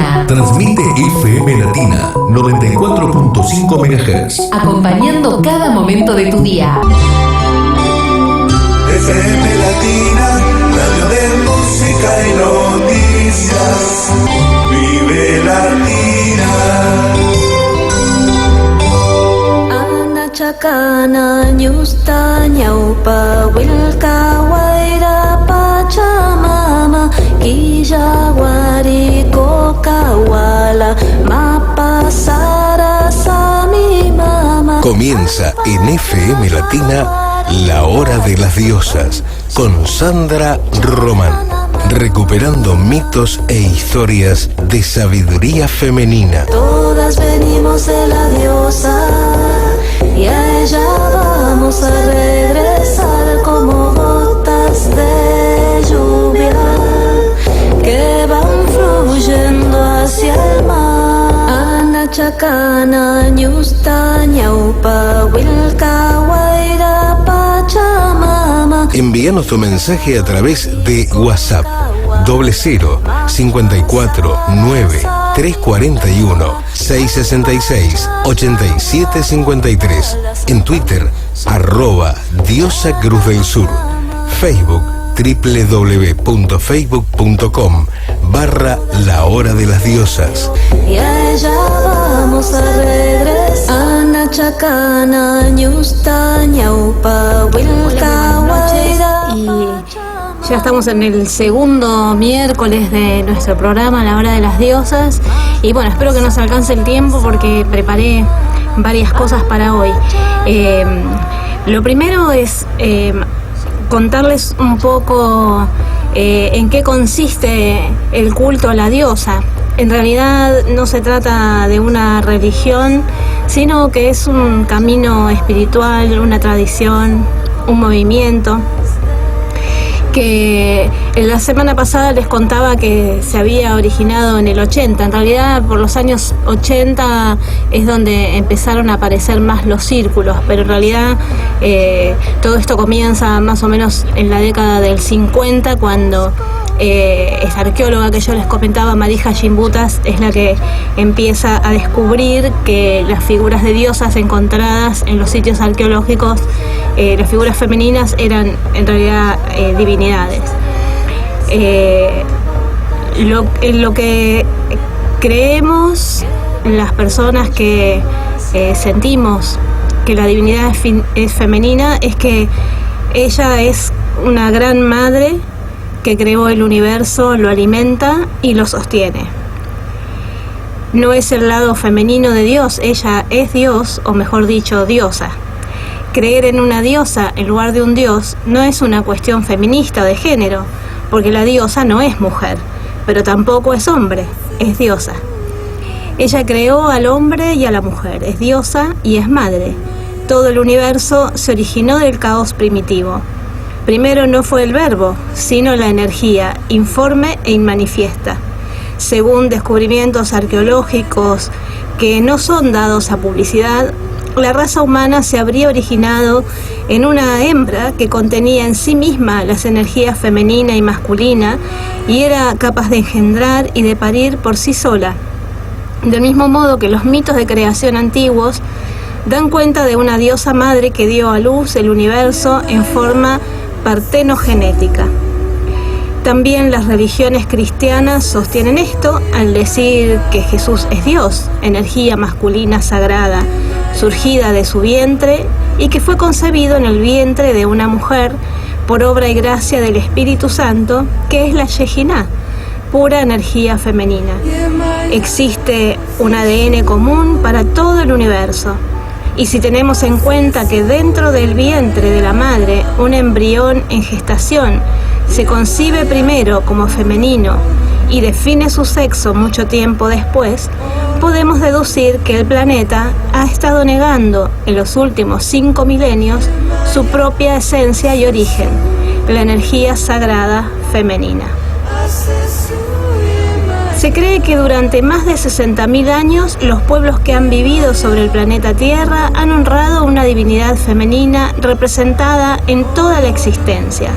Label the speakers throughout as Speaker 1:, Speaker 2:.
Speaker 1: Latina.
Speaker 2: Transmite FM Latina 94.5 MHz.
Speaker 1: Acompañando cada momento de tu día.
Speaker 3: FM Latina, radio de música y noticias. Vive Latina.
Speaker 4: Ana chakana nyusta nyaupa wilka waira pachamama kijawari kokawala mapasara sami mama.
Speaker 5: Comienza en FM Latina La Hora de las Diosas con Sandra Román, recuperando mitos e historias de sabiduría femenina.
Speaker 4: Todas venimos de la diosa y a ella vamos a regresar como gotas de lluvia que van fluyendo hacia el mar. Ana chakana nyusta nyaupa wilka waira pachamama.
Speaker 5: Envíanos tu mensaje a través de WhatsApp 00 54 9 341 666 87 53. En Twitter @Diosa Cruz del Sur. Facebook www.facebook.com/La Hora de las Diosas.
Speaker 4: Y a ella vamos a regresar. Ana chakana nyusta nyaupa wilka waira.
Speaker 6: Y ya estamos en el segundo miércoles de nuestro programa La Hora de las Diosas. Y bueno, espero que nos alcance el tiempo porque preparé varias cosas para hoy. Lo primero es contarles un poco en qué consiste el culto a la diosa. En realidad no se trata de una religión, sino que es un camino espiritual, una tradición, un movimiento que la semana pasada les contaba que se había originado en el 80. En realidad por los años 80 es donde empezaron a aparecer más los círculos, pero en realidad todo esto comienza más o menos en la década del 50, cuando esta arqueóloga que yo les comentaba, Marija Gimbutas, es la que empieza a descubrir que las figuras de diosas encontradas en los sitios arqueológicos, las figuras femeninas, eran en realidad divinidades. Lo que creemos las personas que sentimos que la divinidad es femenina es que ella es una gran madre que creó el universo, lo alimenta y lo sostiene. No es el lado femenino de Dios, ella es Dios, o mejor dicho, diosa. Creer en una diosa en lugar de un dios no es una cuestión feminista de género, porque la diosa no es mujer, pero tampoco es hombre, es diosa. Ella creó al hombre y a la mujer, es diosa y es madre. Todo el universo se originó del caos primitivo. Primero no fue el verbo, sino la energía, informe e inmanifiesta. Según descubrimientos arqueológicos que no son dados a publicidad, la raza humana se habría originado en una hembra que contenía en sí misma las energías femenina y masculina y era capaz de engendrar y de parir por sí sola. Del mismo modo que los mitos de creación antiguos dan cuenta de una diosa madre que dio a luz el universo en forma partenogenética. También las religiones cristianas sostienen esto al decir que Jesús es Dios, energía masculina sagrada, surgida de su vientre y que fue concebido en el vientre de una mujer por obra y gracia del Espíritu Santo, que es la Shejiná, pura energía femenina. Existe un ADN común para todo el universo. Y si tenemos en cuenta que dentro del vientre de la madre un embrión en gestación se concibe primero como femenino y define su sexo mucho tiempo después, podemos deducir que el planeta ha estado negando en los últimos 5 milenios su propia esencia y origen, la energía sagrada femenina. Se cree que durante más de 60.000 años los pueblos que han vivido sobre el planeta Tierra han honrado una divinidad femenina representada en toda la existencia.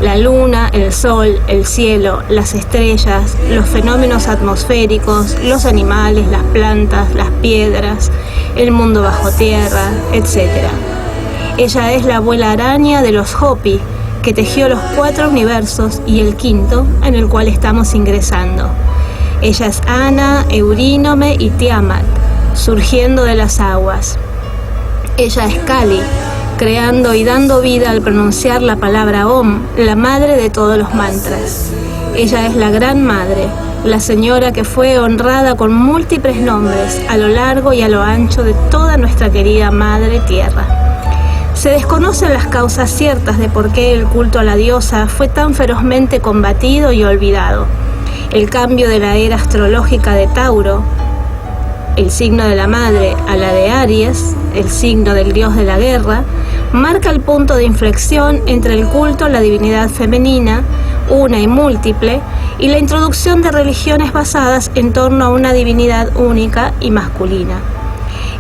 Speaker 6: La luna, el sol, el cielo, las estrellas, los fenómenos atmosféricos, los animales, las plantas, las piedras, el mundo bajo tierra, etc. Ella es la abuela araña de los Hopi, que tejió los 4 universos y el 5º en el cual estamos ingresando. Ella es Ana, Eurínome y Tiamat, surgiendo de las aguas. Ella es Kali, creando y dando vida al pronunciar la palabra Om, la madre de todos los mantras. Ella es la Gran Madre, la señora que fue honrada con múltiples nombres a lo largo y a lo ancho de toda nuestra querida Madre Tierra. Se desconocen las causas ciertas de por qué el culto a la diosa fue tan ferozmente combatido y olvidado. El cambio de la era astrológica de Tauro, el signo de la madre, a la de Aries, el signo del dios de la guerra, marca el punto de inflexión entre el culto a la divinidad femenina, una y múltiple, y la introducción de religiones basadas en torno a una divinidad única y masculina.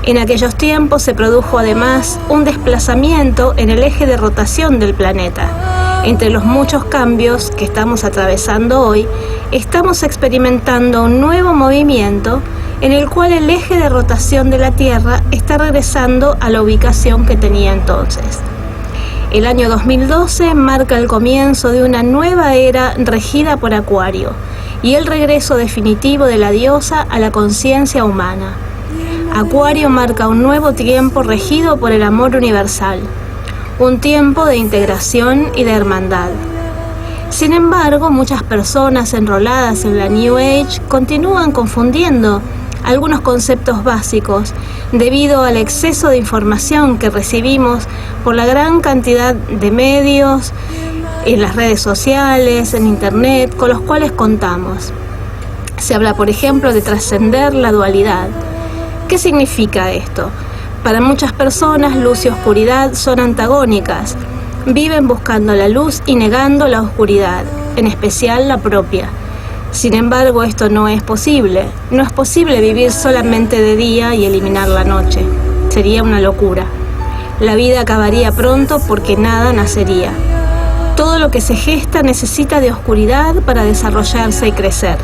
Speaker 6: En aquellos tiempos se produjo además un desplazamiento en el eje de rotación del planeta. Entre los muchos cambios que estamos atravesando hoy, estamos experimentando un nuevo movimiento en el cual el eje de rotación de la Tierra está regresando a la ubicación que tenía entonces. El año 2012 marca el comienzo de una nueva era regida por Acuario y el regreso definitivo de la diosa a la conciencia humana. Acuario marca un nuevo tiempo regido por el amor universal, un tiempo de integración y de hermandad. Sin embargo, muchas personas enroladas en la New Age continúan confundiendo algunos conceptos básicos debido al exceso de información que recibimos por la gran cantidad de medios en las redes sociales, en internet, con los cuales contamos. Se habla, por ejemplo, de trascender la dualidad. ¿Qué significa esto? Para muchas personas, luz y oscuridad son antagónicas. Viven buscando la luz y negando la oscuridad, en especial la propia. Sin embargo, esto no es posible. No es posible vivir solamente de día y eliminar la noche. Sería una locura. La vida acabaría pronto porque nada nacería. Todo lo que se gesta necesita de oscuridad para desarrollarse y crecer.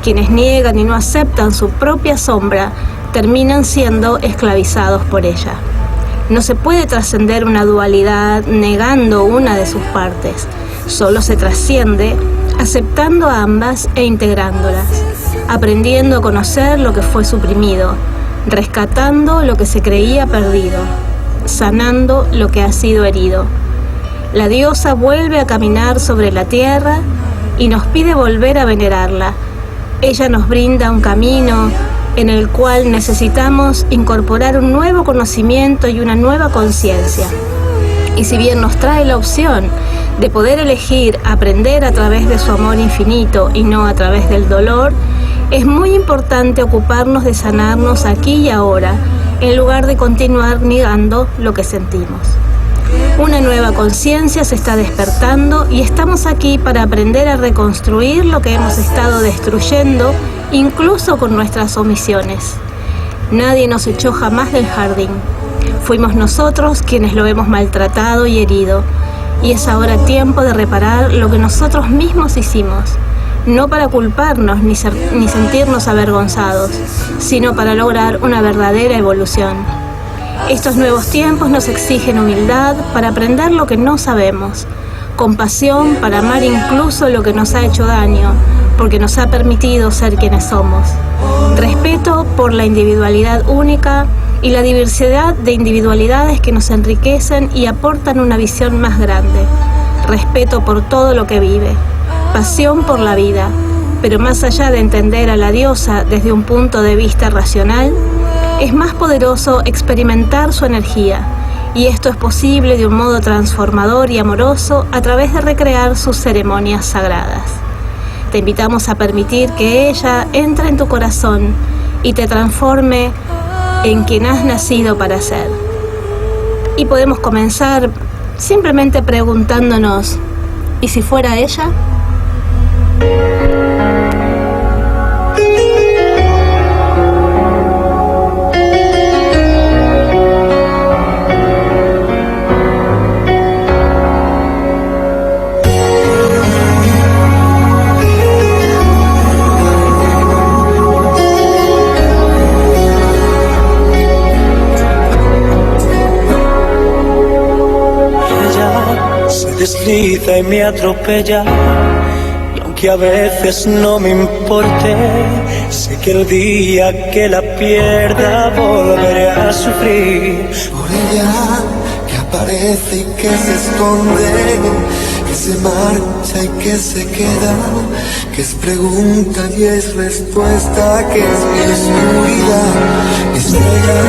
Speaker 6: Quienes niegan y no aceptan su propia sombra terminan siendo esclavizados por ella. No se puede trascender una dualidad negando una de sus partes. Solo se trasciende aceptando a ambas e integrándolas, aprendiendo a conocer lo que fue suprimido, rescatando lo que se creía perdido, sanando lo que ha sido herido. La diosa vuelve a caminar sobre la tierra y nos pide volver a venerarla. Ella nos brinda un camino en el cual necesitamos incorporar un nuevo conocimiento y una nueva conciencia. Y si bien nos trae la opción de poder elegir aprender a través de su amor infinito y no a través del dolor, es muy importante ocuparnos de sanarnos aquí y ahora, en lugar de continuar negando lo que sentimos. Una nueva conciencia se está despertando y estamos aquí para aprender a reconstruir lo que hemos estado destruyendo, incluso con nuestras omisiones. Nadie nos echó jamás del jardín. Fuimos nosotros quienes lo hemos maltratado y herido, y es ahora tiempo de reparar lo que nosotros mismos hicimos, no para culparnos ni sentirnos avergonzados, sino para lograr una verdadera evolución. Estos nuevos tiempos nos exigen humildad para aprender lo que no sabemos, compasión para amar incluso lo que nos ha hecho daño, porque nos ha permitido ser quienes somos, respeto por la individualidad única y la diversidad de individualidades que nos enriquecen y aportan una visión más grande, respeto por todo lo que vive, pasión por la vida, pero más allá de entender a la diosa desde un punto de vista racional, es más poderoso experimentar su energía, y esto es posible de un modo transformador y amoroso a través de recrear sus ceremonias sagradas. Te invitamos a permitir que ella entre en tu corazón y te transforme en quien has nacido para ser. Y podemos comenzar simplemente preguntándonos, ¿y si fuera ella?
Speaker 7: desliza y me atropella. Y aunque a veces no me importe, sé que el día que la pierda volveré a sufrir.
Speaker 3: Por ella que aparece y que se esconde, que se marcha y que se queda, que es pregunta y es respuesta, que es mi oscuridad, estrella.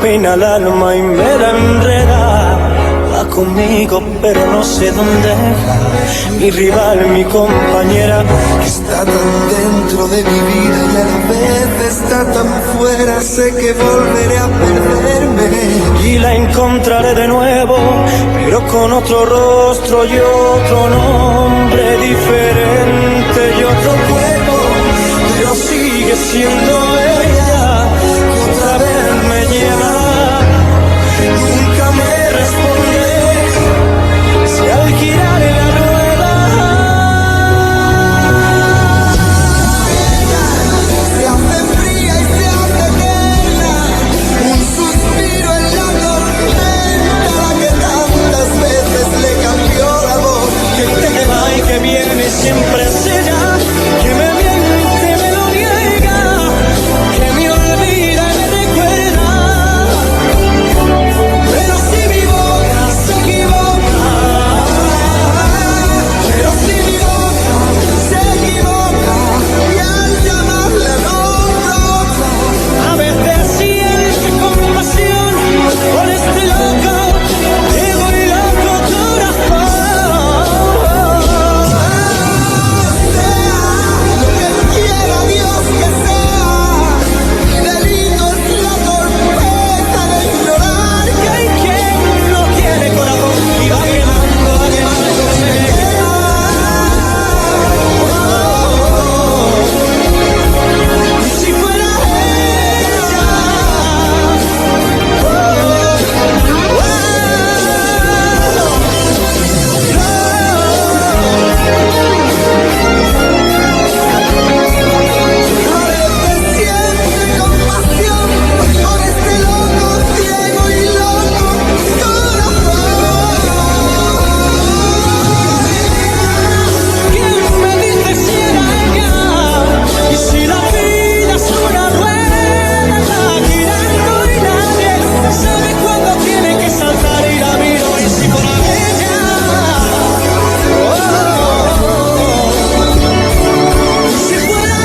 Speaker 7: Peina el alma y me la enreda, va conmigo pero no sé dónde va. Mi rival, mi compañera,
Speaker 3: que está tan dentro de mi vida y a la vez está tan fuera, sé que volveré a perderme.
Speaker 7: Y la encontraré de nuevo, pero con otro rostro y otro nombre diferente y otro cuerpo, pero sigue siendo ella, que otra vez me lleva. Nunca me responde si al girar la rueda
Speaker 3: se hace fría y se hace eterna, un suspiro en la tormenta, la que tantas veces le cambió la voz,
Speaker 7: que te va y que viene siempre es ella, que me miente, me lo niega, que me olvida y me recuerda. Pero si mi boca se equivoca, pero si mi boca
Speaker 3: se equivoca y al llamarla nombro,
Speaker 7: a veces siente compasión por este loco, ego y loco corazón.
Speaker 3: sea lo que quiera Dios que sea, mi delito es la torpeza de ignorar
Speaker 7: Que hay quien no tiene corazón y va quemando, si fuera
Speaker 3: siente compasión por este loco, ciego y loco corazón.
Speaker 7: ¿quién me dice si era ella? Y si la vida es una rueda, va girando y nadie sabe cuándo tiene que saltar y la miro y si por ella, si fuera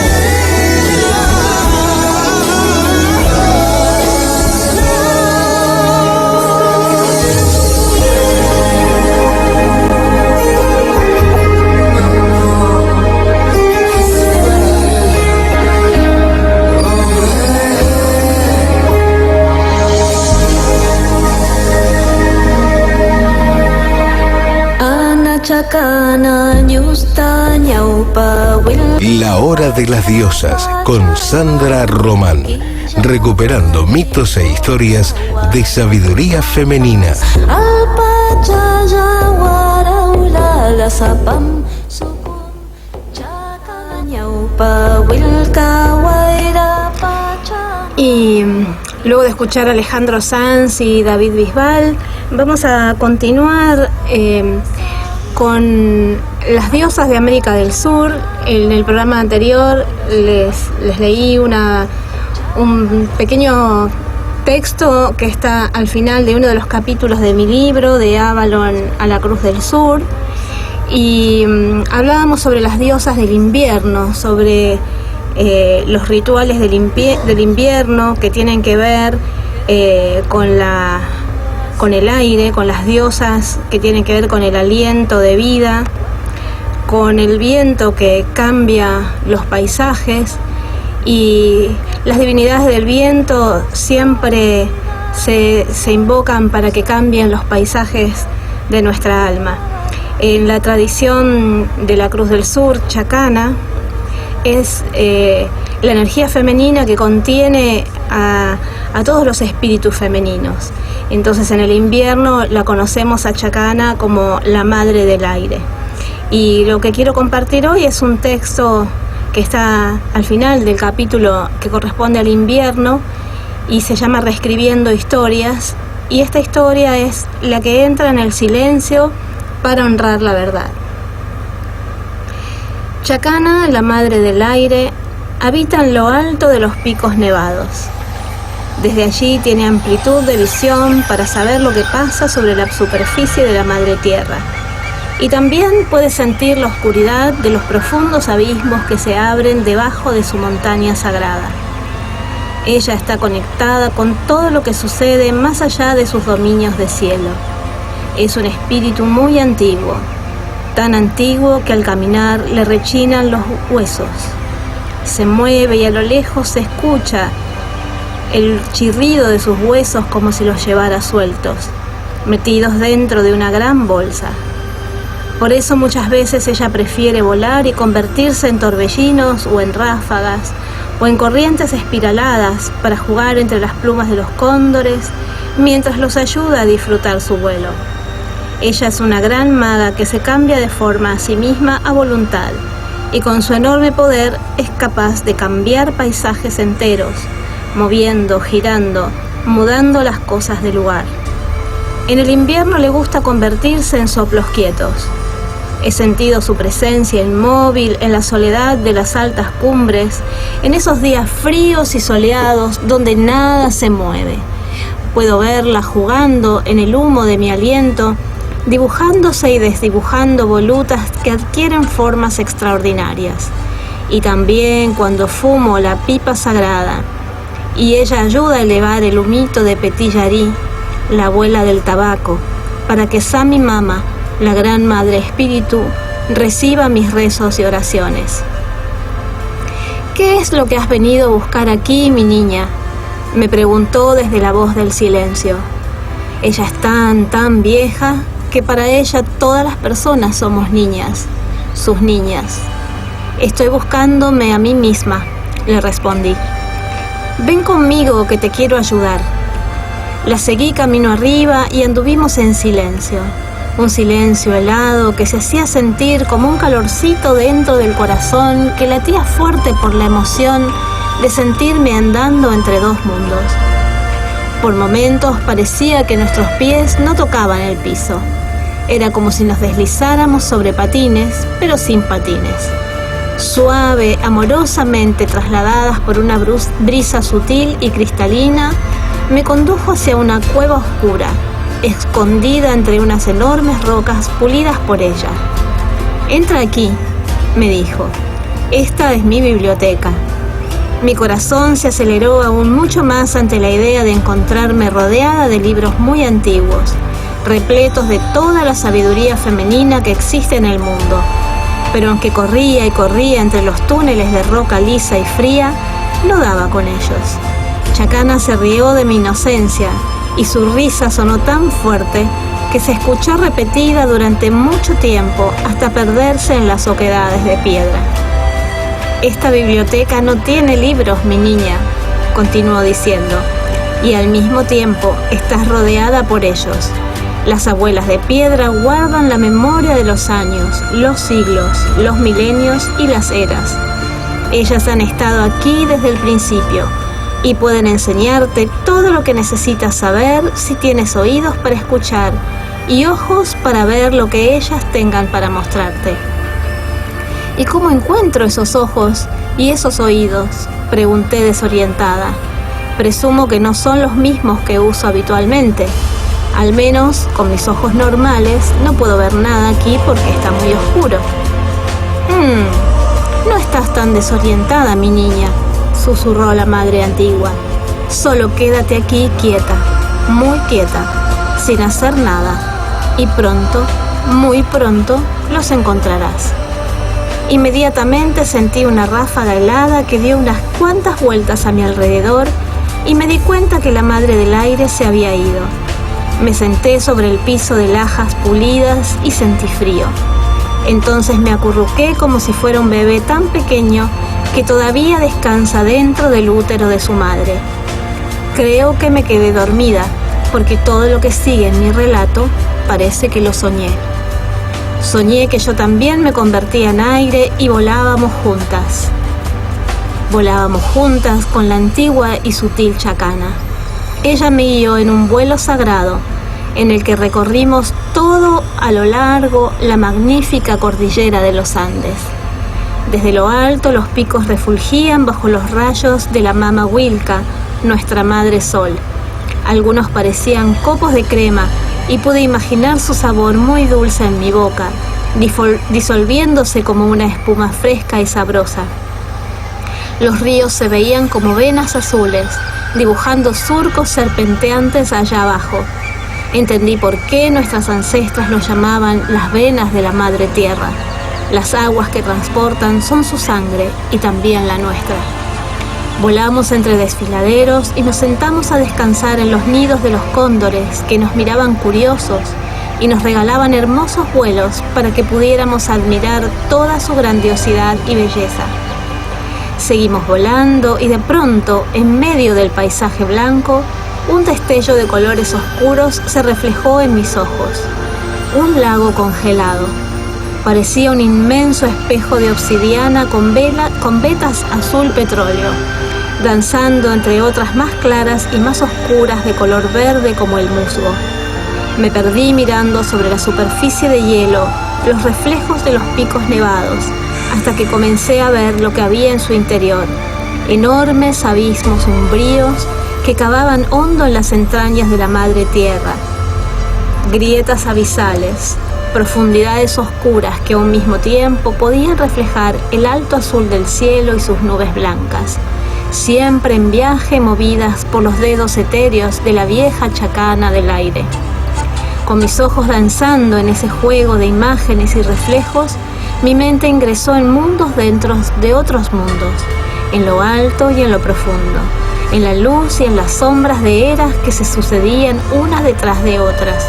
Speaker 4: Ana chacana ñusta ñaupa wil.
Speaker 5: La hora de las diosas con Sandra Román, recuperando mitos e historias de sabiduría femenina.
Speaker 4: Alpachaya waraula la sapam sukum chacana ñaupa wilka waira pacha.
Speaker 6: Y luego de escuchar a Alejandro Sanz y David Bisbal, vamos a continuar con las diosas de América del Sur. En el programa anterior les leí un pequeño texto que está al final de uno de los capítulos de mi libro, de Avalon a la Cruz del Sur, y hablábamos sobre las diosas del invierno, sobre los rituales del invierno que tienen que ver con el aire, con las diosas que tienen que ver con el aliento de vida, con el viento que cambia los paisajes, y las divinidades del viento siempre se invocan para que cambien los paisajes de nuestra alma. En la tradición de la Cruz del Sur, chacana, es la energía femenina que contiene a todos los espíritus femeninos. Entonces en el invierno la conocemos a Chacana como la madre del aire. Y lo que quiero compartir hoy es un texto que está al final del capítulo que corresponde al invierno y se llama Reescribiendo Historias, y esta historia es la que entra en el silencio para honrar la verdad. Chacana, la madre del aire, habita en lo alto de los picos nevados. Desde allí tiene amplitud de visión para saber lo que pasa sobre la superficie de la madre tierra. Y también puede sentir la oscuridad de los profundos abismos que se abren debajo de su montaña sagrada. Ella está conectada con todo lo que sucede más allá de sus dominios de cielo. Es un espíritu muy antiguo, tan antiguo que al caminar le rechinan los huesos. Se mueve y a lo lejos se escucha el chirrido de sus huesos como si los llevara sueltos, metidos dentro de una gran bolsa. Por eso muchas veces ella prefiere volar y convertirse en torbellinos o en ráfagas o en corrientes espiraladas para jugar entre las plumas de los cóndores mientras los ayuda a disfrutar su vuelo. Ella es una gran maga que se cambia de forma a sí misma a voluntad y con su enorme poder es capaz de cambiar paisajes enteros, moviendo, girando, mudando las cosas de lugar. En el invierno le gusta convertirse en soplos quietos. He sentido su presencia inmóvil en la soledad de las altas cumbres, en esos días fríos y soleados donde nada se mueve. Puedo verla jugando en el humo de mi aliento, dibujándose y desdibujando volutas que adquieren formas extraordinarias. Y también cuando fumo la pipa sagrada, y ella ayuda a elevar el humito de Petillari, la abuela del tabaco, para que Sami Mama, la gran madre espíritu, reciba mis rezos y oraciones. ¿Qué es lo que has venido a buscar aquí, mi niña?, me preguntó desde la voz del silencio. Ella es tan vieja que para ella todas las personas somos niñas, sus niñas. Estoy buscándome a mí misma, le respondí. Ven conmigo que te quiero ayudar. La seguí camino arriba y anduvimos en silencio. Un silencio helado que se hacía sentir como un calorcito dentro del corazón que latía fuerte por la emoción de sentirme andando entre dos mundos. Por momentos parecía que nuestros pies no tocaban el piso. Era como si nos deslizáramos sobre patines, pero sin patines. Suave, amorosamente trasladadas por una brisa sutil y cristalina, me condujo hacia una cueva oscura, escondida entre unas enormes rocas pulidas por ella. Entra aquí, me dijo. Esta es mi biblioteca. Mi corazón se aceleró aún mucho más ante la idea de encontrarme rodeada de libros muy antiguos, repletos de toda la sabiduría femenina que existe en el mundo. Pero aunque corría y corría entre los túneles de roca lisa y fría, no daba con ellos. Chacana se rió de mi inocencia y su risa sonó tan fuerte que se escuchó repetida durante mucho tiempo hasta perderse en las oquedades de piedra. Esta biblioteca no tiene libros, mi niña, continuó diciendo, y al mismo tiempo estás rodeada por ellos. Las abuelas de piedra guardan la memoria de los años, los siglos, los milenios y las eras. Ellas han estado aquí desde el principio y pueden enseñarte todo lo que necesitas saber si tienes oídos para escuchar y ojos para ver lo que ellas tengan para mostrarte. ¿Y cómo encuentro esos ojos y esos oídos?, pregunté desorientada. Presumo que no son los mismos que uso habitualmente. Al menos, con mis ojos normales, no puedo ver nada aquí porque está muy oscuro. No estás tan desorientada, mi niña, susurró la madre antigua. Solo quédate aquí quieta, muy quieta, sin hacer nada. Y pronto, muy pronto, los encontrarás. Inmediatamente sentí una ráfaga helada que dio unas cuantas vueltas a mi alrededor y me di cuenta que la madre del aire se había ido. Me senté sobre el piso de lajas pulidas y sentí frío. Entonces me acurruqué como si fuera un bebé tan pequeño que todavía descansa dentro del útero de su madre. Creo que me quedé dormida, porque todo lo que sigue en mi relato parece que lo soñé. Soñé que yo también me convertía en aire y volábamos juntas. Volábamos juntas con la antigua y sutil Chacana. Ella me guió en un vuelo sagrado, en el que recorrimos todo a lo largo la magnífica cordillera de los Andes. Desde lo alto los picos refulgían bajo los rayos de la Mama Huilca, nuestra Madre Sol. Algunos parecían copos de crema y pude imaginar su sabor muy dulce en mi boca, disolviéndose como una espuma fresca y sabrosa. Los ríos se veían como venas azules, dibujando surcos serpenteantes allá abajo. Entendí por qué nuestras ancestras los llamaban las venas de la Madre Tierra. Las aguas que transportan son su sangre y también la nuestra. Volamos entre desfiladeros y nos sentamos a descansar en los nidos de los cóndores que nos miraban curiosos y nos regalaban hermosos vuelos para que pudiéramos admirar toda su grandiosidad y belleza. Seguimos volando y de pronto, en medio del paisaje blanco, un destello de colores oscuros se reflejó en mis ojos. Un lago congelado. Parecía un inmenso espejo de obsidiana con vetas azul petróleo, danzando entre otras más claras y más oscuras de color verde como el musgo. Me perdí mirando sobre la superficie de hielo los reflejos de los picos nevados, hasta que comencé a ver lo que había en su interior, enormes abismos umbríos que cavaban hondo en las entrañas de la Madre Tierra, grietas abisales, profundidades oscuras que a un mismo tiempo podían reflejar el alto azul del cielo y sus nubes blancas, siempre en viaje movidas por los dedos etéreos de la vieja Chacana del aire. Con mis ojos danzando en ese juego de imágenes y reflejos, mi mente ingresó en mundos dentro de otros mundos, en lo alto y en lo profundo, en la luz y en las sombras de eras que se sucedían unas detrás de otras,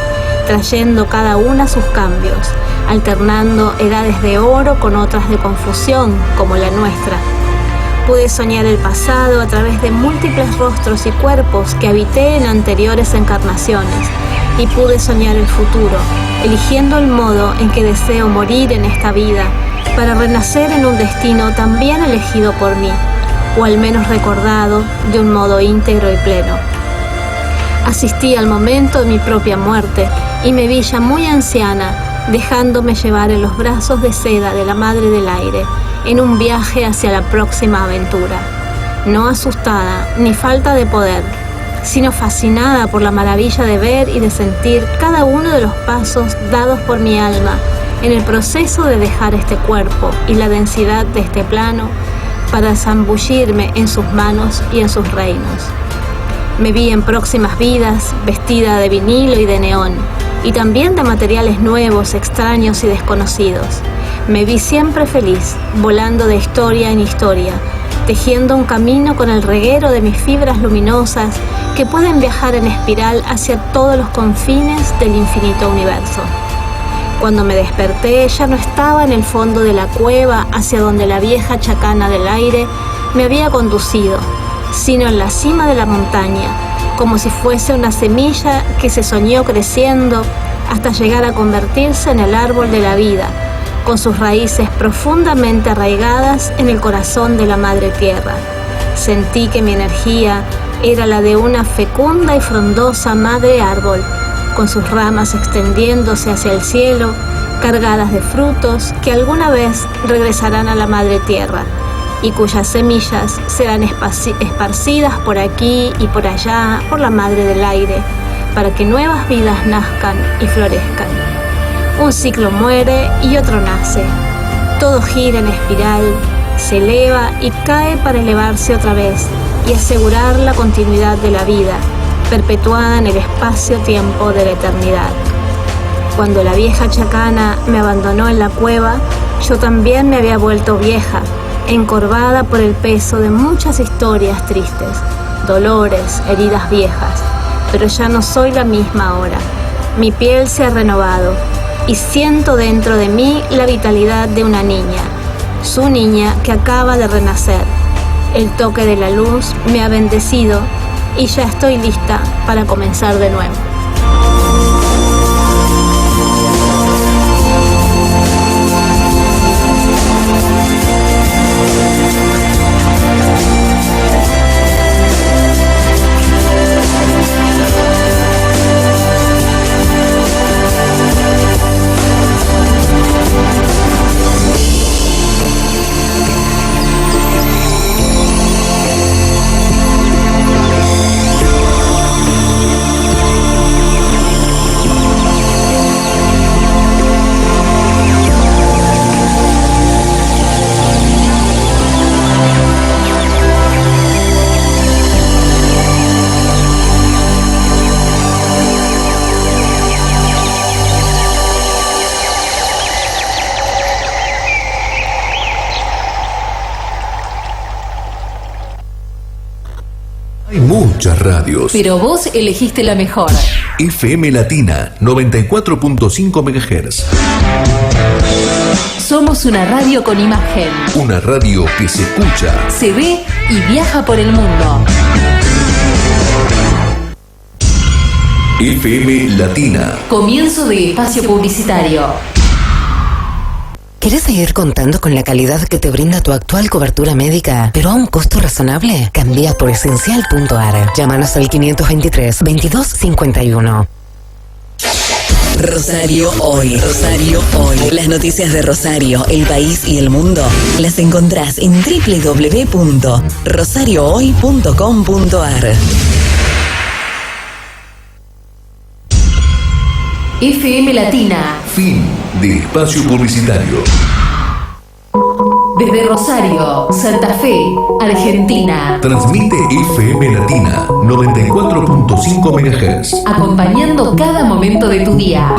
Speaker 6: trayendo cada una sus cambios, alternando edades de oro con otras de confusión, como la nuestra. Pude soñar el pasado a través de múltiples rostros y cuerpos que habité en anteriores encarnaciones, y pude soñar el futuro, eligiendo el modo en que deseo morir en esta vida, para renacer en un destino también elegido por mí, o al menos recordado de un modo íntegro y pleno. Asistí al momento de mi propia muerte y me vi ya muy anciana, dejándome llevar en los brazos de seda de la Madre del Aire, en un viaje hacia la próxima aventura. No asustada ni falta de poder, sino fascinada por la maravilla de ver y de sentir cada uno de los pasos dados por mi alma en el proceso de dejar este cuerpo y la densidad de este plano para zambullirme en sus manos y en sus reinos. Me vi en próximas vidas vestida de vinilo y de neón, y también de materiales nuevos, extraños y desconocidos. Me vi siempre feliz, volando de historia en historia, tejiendo un camino con el reguero de mis fibras luminosas que pueden viajar en espiral hacia todos los confines del infinito universo. Cuando me desperté, ya no estaba en el fondo de la cueva hacia donde la vieja Chacana del Aire me había conducido, sino en la cima de la montaña, como si fuese una semilla que se soñó creciendo hasta llegar a convertirse en el árbol de la vida, con sus raíces profundamente arraigadas en el corazón de la Madre Tierra. Sentí que mi energía era la de una fecunda y frondosa madre árbol, con sus ramas extendiéndose hacia el cielo, cargadas de frutos que alguna vez regresarán a la Madre Tierra, y cuyas semillas serán esparcidas por aquí y por allá por la Madre del Aire, para que nuevas vidas nazcan y florezcan. Un ciclo muere y otro nace. Todo gira en espiral, se eleva y cae para elevarse otra vez y asegurar la continuidad de la vida, perpetuada en el espacio-tiempo de la eternidad. Cuando la vieja Chacana me abandonó en la cueva, yo también me había vuelto vieja, encorvada por el peso de muchas historias tristes, dolores, heridas viejas, pero ya no soy la misma ahora. Mi piel se ha renovado y siento dentro de mí la vitalidad de una niña, su niña que acaba de renacer. El toque de la luz me ha bendecido y ya estoy lista para comenzar de nuevo.
Speaker 2: muchas radios,
Speaker 1: pero vos elegiste la mejor.
Speaker 2: FM Latina 94.5 MHz.
Speaker 1: Somos una radio con imagen.
Speaker 2: Una radio que se escucha,
Speaker 1: Se ve y viaja por el mundo.
Speaker 2: FM Latina.
Speaker 1: Comienzo de espacio publicitario.
Speaker 8: ¿Querés seguir contando con la calidad que te brinda tu actual cobertura médica, pero a un costo razonable? Cambia por Esencial.ar. Llámanos al 523-2251.
Speaker 9: Rosario Hoy. Rosario Hoy. Las noticias de Rosario, el país y el mundo las encontrás en www.rosariohoy.com.ar.
Speaker 1: FM Latina.
Speaker 2: Fin de espacio publicitario.
Speaker 1: Desde Rosario, Santa Fe, Argentina.
Speaker 2: Transmite FM Latina 94.5 MHz.
Speaker 1: Acompañando cada momento de tu día.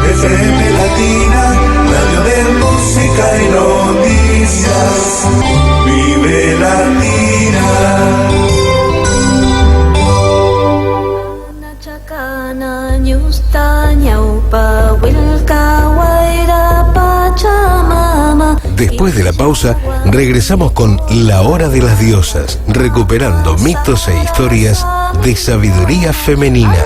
Speaker 3: FM Latina, radio de música y noticias. Vive Latina.
Speaker 5: Después de la pausa, regresamos con La Hora de las Diosas, recuperando mitos e historias de sabiduría femenina.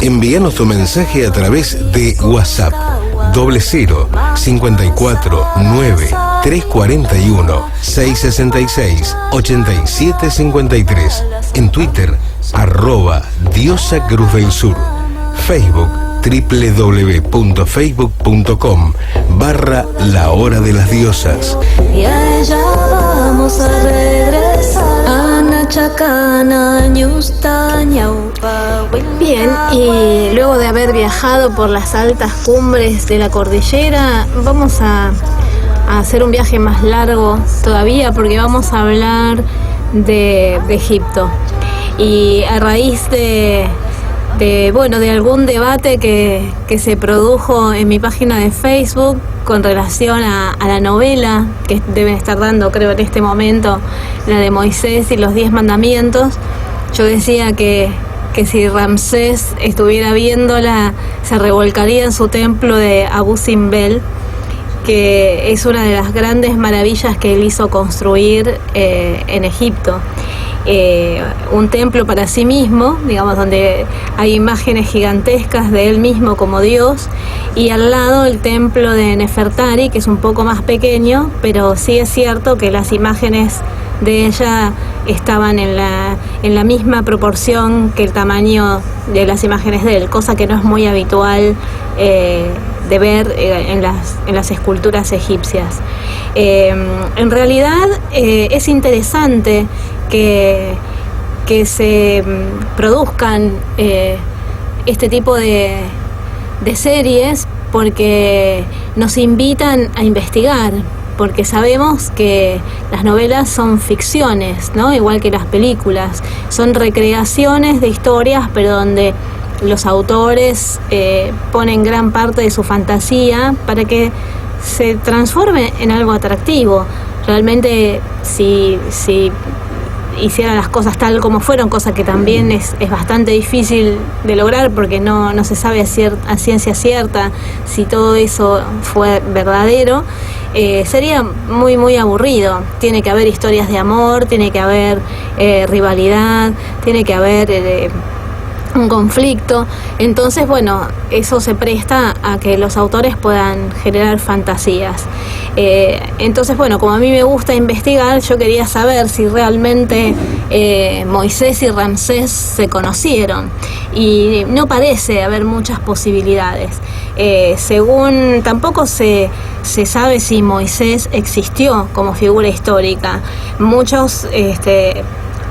Speaker 5: Envíanos tu mensaje a través de WhatsApp 00 54 9 341 666 8753. En Twitter, @Diosa Cruz del Sur. Facebook, www.facebook.com/La Hora de las Diosas.
Speaker 4: Y a ella vamos a regresar.
Speaker 6: Bien, y luego de haber viajado por las altas cumbres de la cordillera, vamos a hacer un viaje más largo todavía, porque vamos a hablar de Egipto. Y a raíz de algún debate que se produjo en mi página de Facebook con relación a la novela que deben estar dando, creo, en este momento, la de Moisés y los 10 mandamientos, yo decía que si Ramsés estuviera viéndola, se revolcaría en su templo de Abu Simbel, que es una de las grandes maravillas que él hizo construir en Egipto. Un templo para sí mismo, digamos, donde hay imágenes gigantescas de él mismo como Dios, y al lado el templo de Nefertari, que es un poco más pequeño, pero sí es cierto que las imágenes de ella estaban en la misma proporción que el tamaño de las imágenes de él, cosa que no es muy habitual de ver en las esculturas egipcias. En realidad es interesante que se produzcan este tipo de series, porque nos invitan a investigar, porque sabemos que las novelas son ficciones, ¿no? Igual que las películas, son recreaciones de historias, pero donde los autores ponen gran parte de su fantasía para que se transforme en algo atractivo. Realmente, si hicieran las cosas tal como fueron, cosa que también es bastante difícil de lograr, porque no se sabe a ciencia cierta si todo eso fue verdadero, sería muy muy aburrido. Tiene que haber historias de amor, tiene que haber rivalidad, tiene que haber un conflicto. Entonces, bueno, eso se presta a que los autores puedan generar fantasías. Entonces, bueno, como a mí me gusta investigar, yo quería saber si realmente Moisés y Ramsés se conocieron, y no parece haber muchas posibilidades. Según tampoco se sabe si Moisés existió como figura histórica. Muchos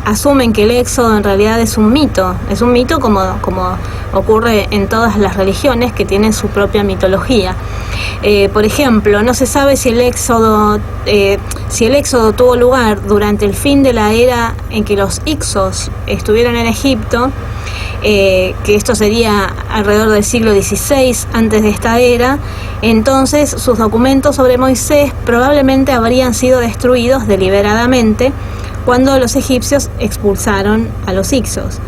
Speaker 6: asumen que el éxodo en realidad es un mito como ocurre en todas las religiones que tienen su propia mitología. Por ejemplo, no se sabe si el éxodo tuvo lugar durante el fin de la era en que los Hyksos estuvieron en Egipto, que esto sería alrededor del siglo XVI antes de esta era, entonces sus documentos sobre Moisés probablemente habrían sido destruidos deliberadamente cuando los egipcios expulsaron a los hicsos.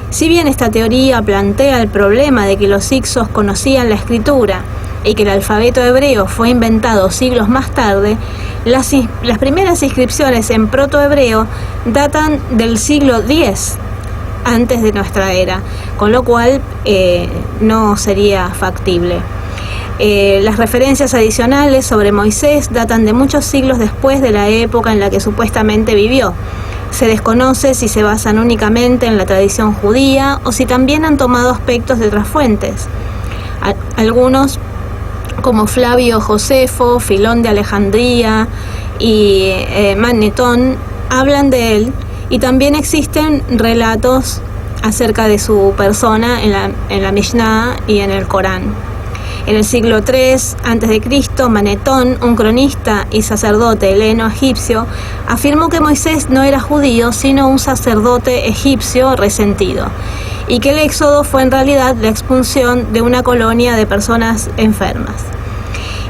Speaker 6: Si bien esta teoría plantea el problema de que los hicsos conocían la escritura y que el alfabeto hebreo fue inventado siglos más tarde, las primeras inscripciones en protohebreo datan del siglo X antes de nuestra era, con lo cual no sería factible. Las referencias adicionales sobre Moisés datan de muchos siglos después de la época en la que supuestamente vivió. Se desconoce si se basan únicamente en la tradición judía o si también han tomado aspectos de otras fuentes. Algunos, como Flavio Josefo, Filón de Alejandría y Manetón, hablan de él, y también existen relatos acerca de su persona en la Mishnah y en el Corán. En el siglo III a.C., Manetón, un cronista y sacerdote heleno egipcio, afirmó que Moisés no era judío, sino un sacerdote egipcio resentido, y que el éxodo fue en realidad la expulsión de una colonia de personas enfermas.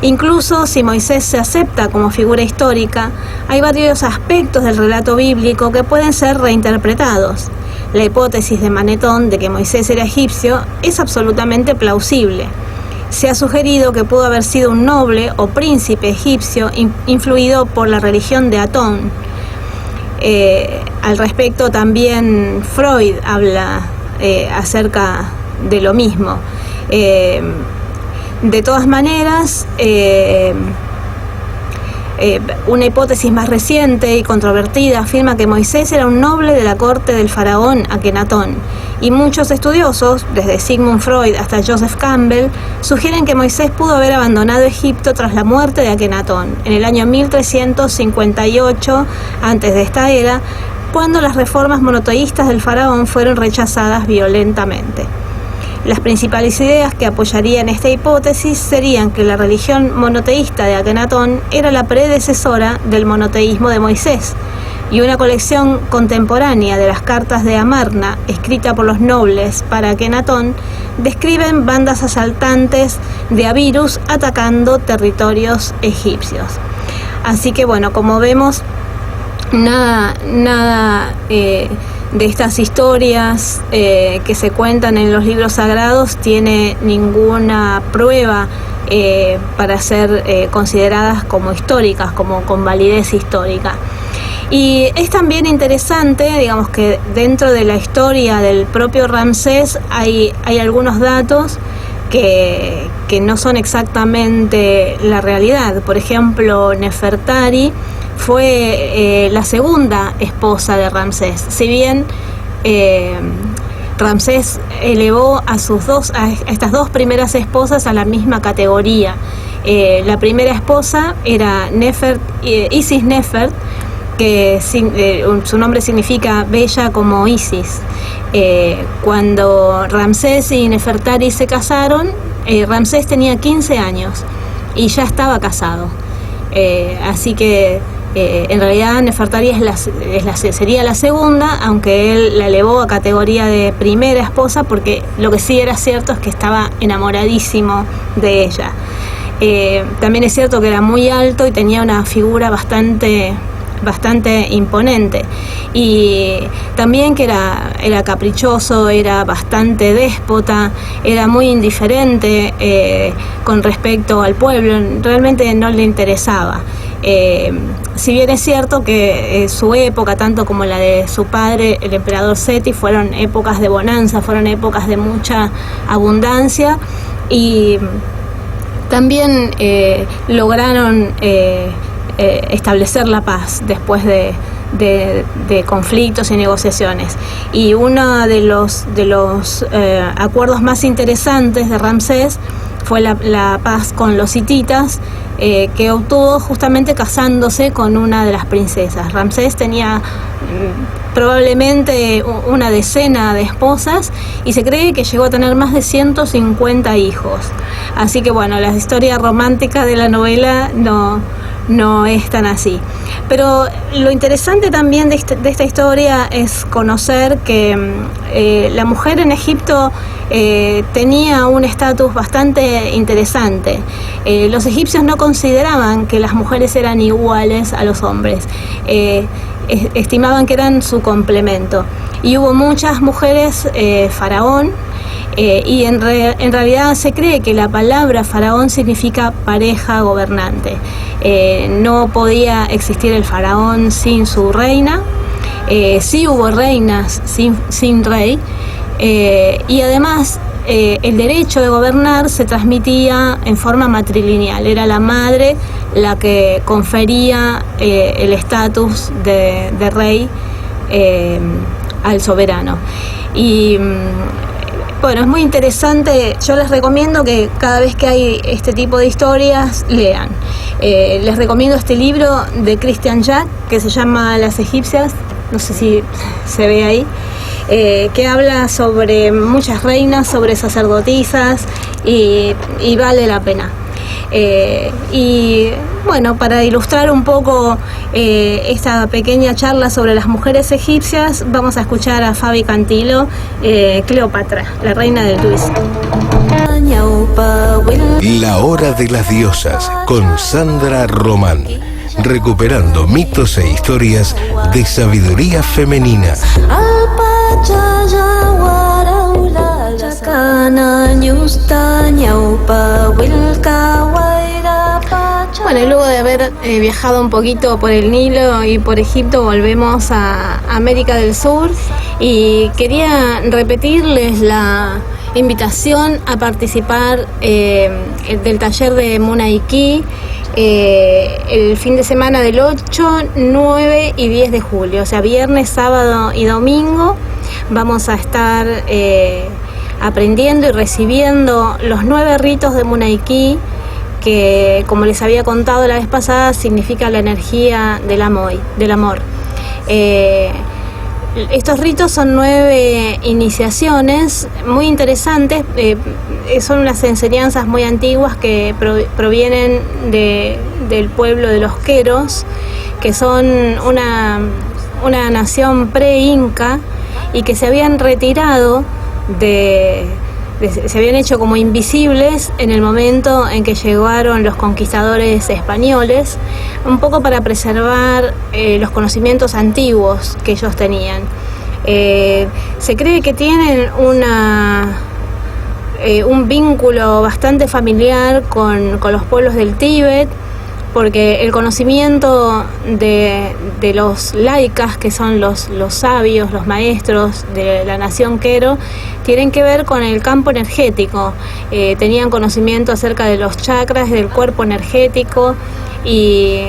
Speaker 6: Incluso si Moisés se acepta como figura histórica, hay varios aspectos del relato bíblico que pueden ser reinterpretados. La hipótesis de Manetón de que Moisés era egipcio es absolutamente plausible. Se ha sugerido que pudo haber sido un noble o príncipe egipcio influido por la religión de Atón. Al respecto también Freud habla acerca de lo mismo. De todas maneras, una hipótesis más reciente y controvertida afirma que Moisés era un noble de la corte del faraón Akenatón, y muchos estudiosos, desde Sigmund Freud hasta Joseph Campbell, sugieren que Moisés pudo haber abandonado Egipto tras la muerte de Akenatón, en el año 1358 antes de esta era, cuando las reformas monoteístas del faraón fueron rechazadas violentamente. Las principales ideas que apoyarían esta hipótesis serían que la religión monoteísta de Akenatón era la predecesora del monoteísmo de Moisés, y una colección contemporánea de las cartas de Amarna, escrita por los nobles para Akenatón, describen bandas asaltantes de Abirus atacando territorios egipcios. Así que bueno, como vemos, nada de estas historias que se cuentan en los libros sagrados tiene ninguna prueba para ser consideradas como históricas, como con validez histórica. Y es también interesante, digamos, que dentro de la historia del propio Ramsés hay algunos datos que no son exactamente la realidad. Por ejemplo, Nefertari fue la segunda esposa de Ramsés. Si bien Ramsés elevó a estas dos primeras esposas a la misma categoría. La primera esposa era Isis Nefert, que su nombre significa bella como Isis. Cuando Ramsés y Nefertari se casaron, Ramsés tenía 15 años y ya estaba casado. Así que en realidad Nefertari sería la segunda, aunque él la elevó a categoría de primera esposa, porque lo que sí era cierto es que estaba enamoradísimo de ella. También es cierto que era muy alto y tenía una figura bastante imponente, y también que era caprichoso, era bastante déspota, era muy indiferente con respecto al pueblo, realmente no le interesaba. Si bien es cierto que su época, tanto como la de su padre, el emperador Seti, fueron épocas de bonanza, fueron épocas de mucha abundancia, y también lograron establecer la paz después de conflictos y negociaciones. Y uno de los acuerdos más interesantes de Ramsés fue la paz con los hititas, que obtuvo justamente casándose con una de las princesas. Ramsés tenía probablemente una decena de esposas y se cree que llegó a tener más de 150 hijos. Así que bueno, la historia romántica de la novela no no es tan así. Pero lo interesante también de esta historia es conocer que la mujer en Egipto tenía un estatus bastante interesante. Los egipcios no consideraban que las mujeres eran iguales a los hombres, estimaban que eran su complemento. Y hubo muchas mujeres faraón, y en realidad se cree que la palabra faraón significa pareja gobernante. No podía existir el faraón sin su reina. Sí hubo reinas sin rey, y además el derecho de gobernar se transmitía en forma matrilineal. Era la madre la que confería el estatus de rey al soberano. Y bueno, es muy interesante. Yo les recomiendo que cada vez que hay este tipo de historias, lean. Les recomiendo este libro de Christian Jack, que se llama Las egipcias, no sé si se ve ahí, que habla sobre muchas reinas, sobre sacerdotisas, y vale la pena. Y bueno, para ilustrar un poco esta pequeña charla sobre las mujeres egipcias, vamos a escuchar a Fabi Cantilo, Cleopatra, la reina del twist.
Speaker 5: La hora de las diosas con Sandra Román, recuperando mitos e historias de sabiduría femenina.
Speaker 6: Bueno, luego de haber viajado un poquito por el Nilo y por Egipto, volvemos a América del Sur, y quería repetirles la invitación a participar del taller de Munaiki el fin de semana del 8, 9 y 10 de julio, o sea, viernes, sábado y domingo. Vamos a estar aprendiendo y recibiendo los 9 ritos de Munaiki, que, como les había contado la vez pasada, significa la energía del amor. Estos ritos son 9 iniciaciones muy interesantes, son unas enseñanzas muy antiguas que provienen del pueblo de los queros, que son una nación pre-inca y que se habían retirado se habían hecho como invisibles en el momento en que llegaron los conquistadores españoles, un poco para preservar los conocimientos antiguos que ellos tenían. Se cree que tienen un vínculo bastante familiar con los pueblos del Tíbet, porque el conocimiento de los laikas, que son los sabios, los maestros de la nación quero, tienen que ver con el campo energético. Tenían conocimiento acerca de los chakras, del cuerpo energético, y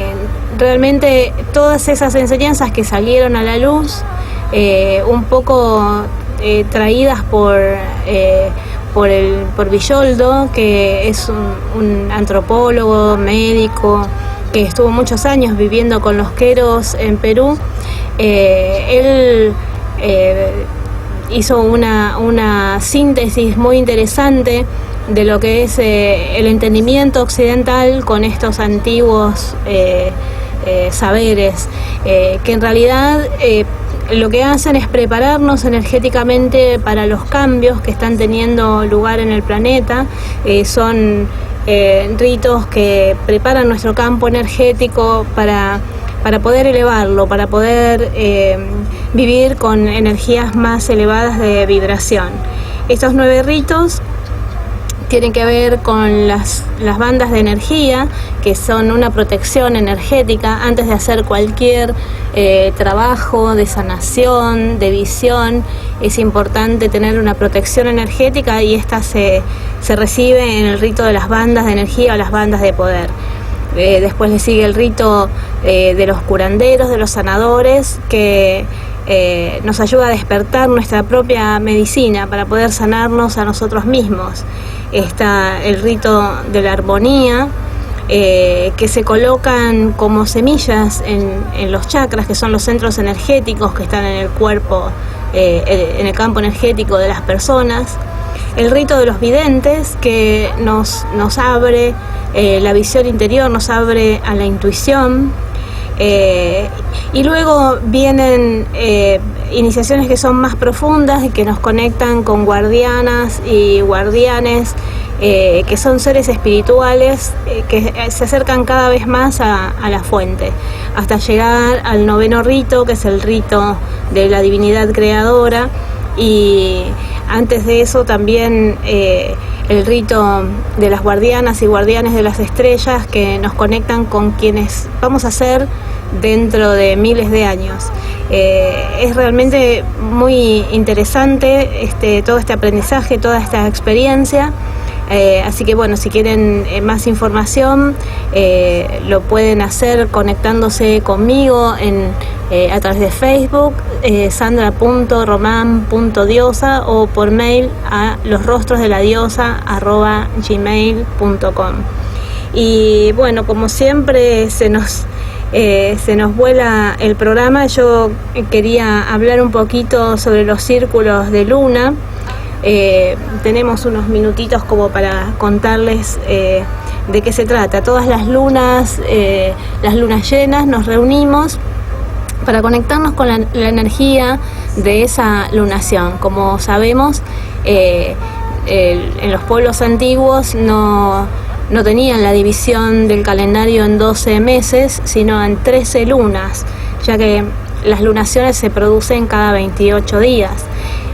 Speaker 6: realmente todas esas enseñanzas que salieron a la luz, un poco traídas por Villoldo, que es un antropólogo, médico, que estuvo muchos años viviendo con los queros en Perú. Él hizo una síntesis muy interesante de lo que es el entendimiento occidental con estos antiguos saberes, que en realidad lo que hacen es prepararnos energéticamente para los cambios que están teniendo lugar en el planeta. Son ritos que preparan nuestro campo energético para poder elevarlo, para poder vivir con energías más elevadas de vibración. Estos 9 ritos tienen que ver con las bandas de energía, que son una protección energética. Antes de hacer cualquier trabajo de sanación, de visión, es importante tener una protección energética, y esta se recibe en el rito de las bandas de energía o las bandas de poder. Después le sigue el rito de los curanderos, de los sanadores, que nos ayuda a despertar nuestra propia medicina para poder sanarnos a nosotros mismos. Está el rito de la armonía, que se colocan como semillas en los chakras, que son los centros energéticos que están en el cuerpo, en el campo energético de las personas. el rito de los videntes, que nos abre la visión interior, nos abre a la intuición. Y luego vienen iniciaciones que son más profundas y que nos conectan con guardianas y guardianes, que son seres espirituales que se acercan cada vez más a la fuente, hasta llegar al 9º rito, que es el rito de la divinidad creadora. Y antes de eso también el rito de las guardianas y guardianes de las estrellas, que nos conectan con quienes vamos a ser dentro de miles de años. Es realmente muy interesante todo este aprendizaje, toda esta experiencia. Así que bueno, si quieren más información, lo pueden hacer conectándose conmigo a través de Facebook, sandra.roman.diosa, o por mail a losrostrosdeladiosa@gmail.com. Y bueno, como siempre se nos vuela el programa. Yo quería hablar un poquito sobre los círculos de luna. Tenemos unos minutitos como para contarles de qué se trata. Todas las lunas llenas, nos reunimos para conectarnos con la energía de esa lunación. Como sabemos, en los pueblos antiguos no tenían la división del calendario en 12 meses, sino en 13 lunas, ya que las lunaciones se producen cada 28 días.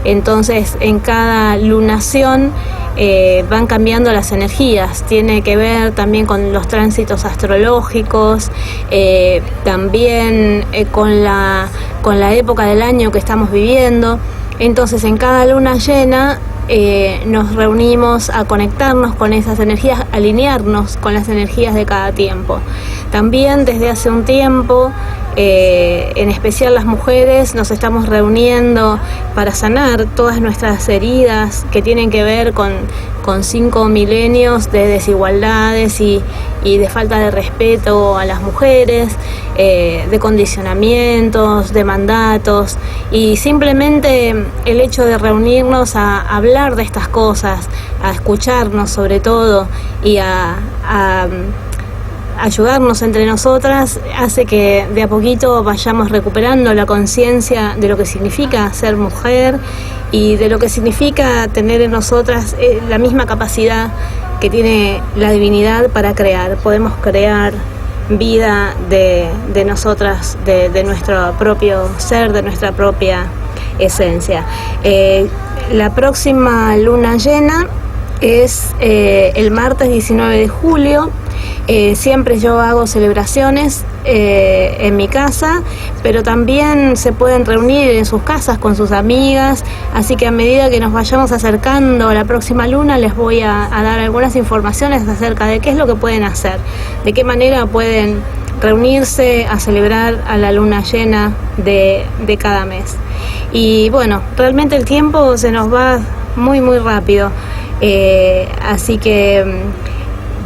Speaker 6: Entonces, en cada lunación van cambiando las energías. Tiene que ver también con los tránsitos astrológicos, también con la época del año que estamos viviendo. Entonces, en cada luna llena nos reunimos a conectarnos con esas energías, alinearnos con las energías de cada tiempo. También desde hace un tiempo, en especial las mujeres, nos estamos reuniendo para sanar todas nuestras heridas que tienen que ver con 5 milenios de desigualdades y de falta de respeto a las mujeres, de condicionamientos, de mandatos, y simplemente el hecho de reunirnos a hablar de estas cosas, a escucharnos sobre todo, y a ayudarnos entre nosotras, hace que de a poquito vayamos recuperando la conciencia de lo que significa ser mujer y de lo que significa tener en nosotras la misma capacidad que tiene la divinidad para crear. Podemos crear vida de nosotras, de nuestro propio ser, de nuestra propia esencia. La próxima luna llena es el martes 19 de julio. Siempre yo hago celebraciones en mi casa, pero también se pueden reunir en sus casas con sus amigas, así que a medida que nos vayamos acercando a la próxima luna les voy a dar algunas informaciones acerca de qué es lo que pueden hacer, de qué manera pueden reunirse a celebrar a la luna llena de cada mes. Y bueno, realmente el tiempo se nos va muy muy rápido, así que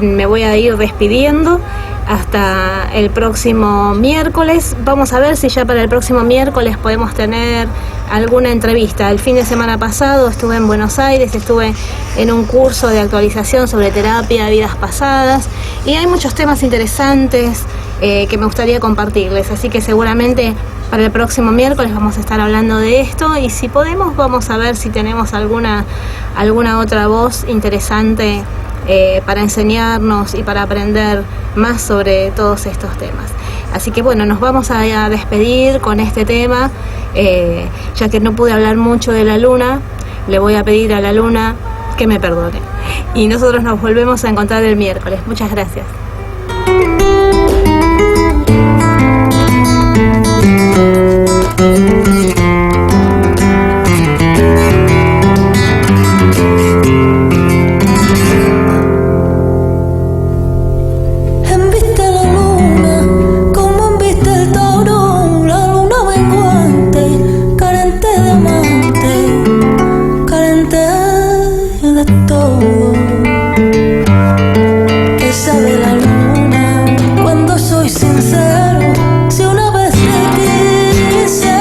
Speaker 6: me voy a ir despidiendo hasta el próximo miércoles. Vamos a ver si ya para el próximo miércoles podemos tener alguna entrevista. El fin de semana pasado estuve en Buenos Aires, estuve en un curso de actualización sobre terapia de vidas pasadas, y hay muchos temas interesantes que me gustaría compartirles, así que seguramente para el próximo miércoles vamos a estar hablando de esto, y si podemos vamos a ver si tenemos alguna otra voz interesante para enseñarnos y para aprender más sobre todos estos temas. Así que bueno, nos vamos a despedir con este tema, ya que no pude hablar mucho de la luna. Le voy a pedir a la luna que me perdone, y nosotros nos volvemos a encontrar el miércoles. Muchas gracias.
Speaker 4: Cuando soy sincero, si una vez te quise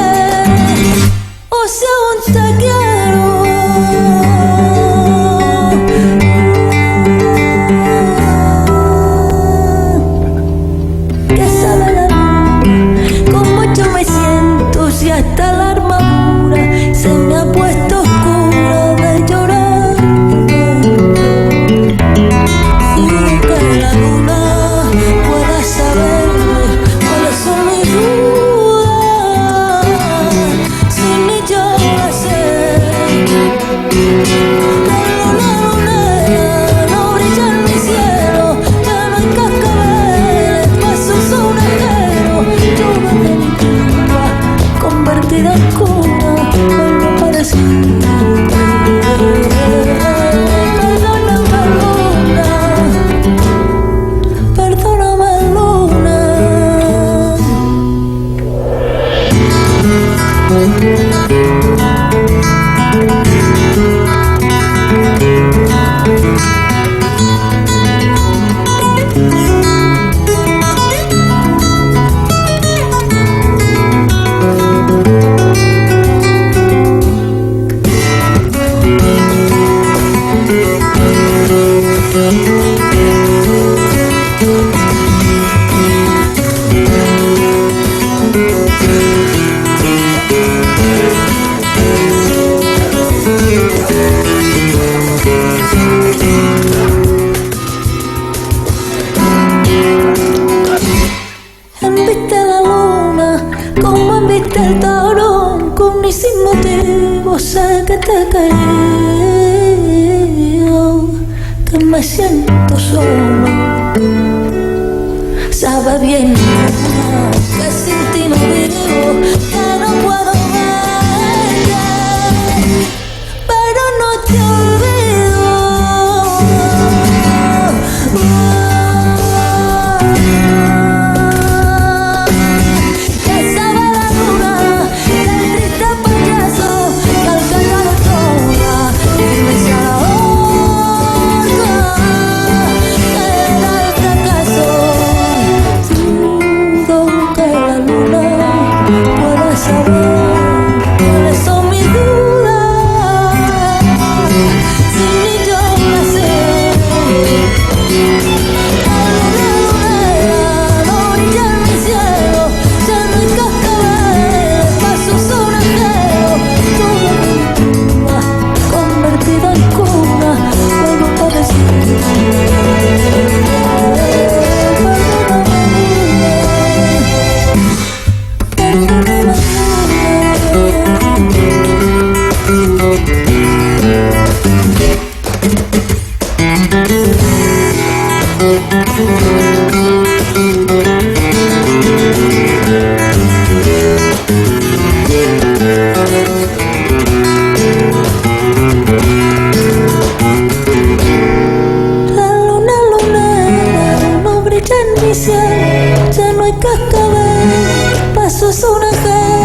Speaker 4: no sé qué te he querido, que me siento solo. Sabe bien que sin ti no vivo, que no puedo verte, pero no te olvido. Que sabe la luna, que el triste payaso, que al callar toda y me ahoga, que era el fracaso. Dudo que la luna pueda saber cuáles son mis dudas, si ni yo me sé. La luna lunera no brilla en mi cielo, ya no hay cascabel, pasos son ajeros. Toda mi tumba convertida en cuna, vuelvo a padecer. La luna lunera no brilla en mi cielo, ya no hay cascabel, pasos son ajeros.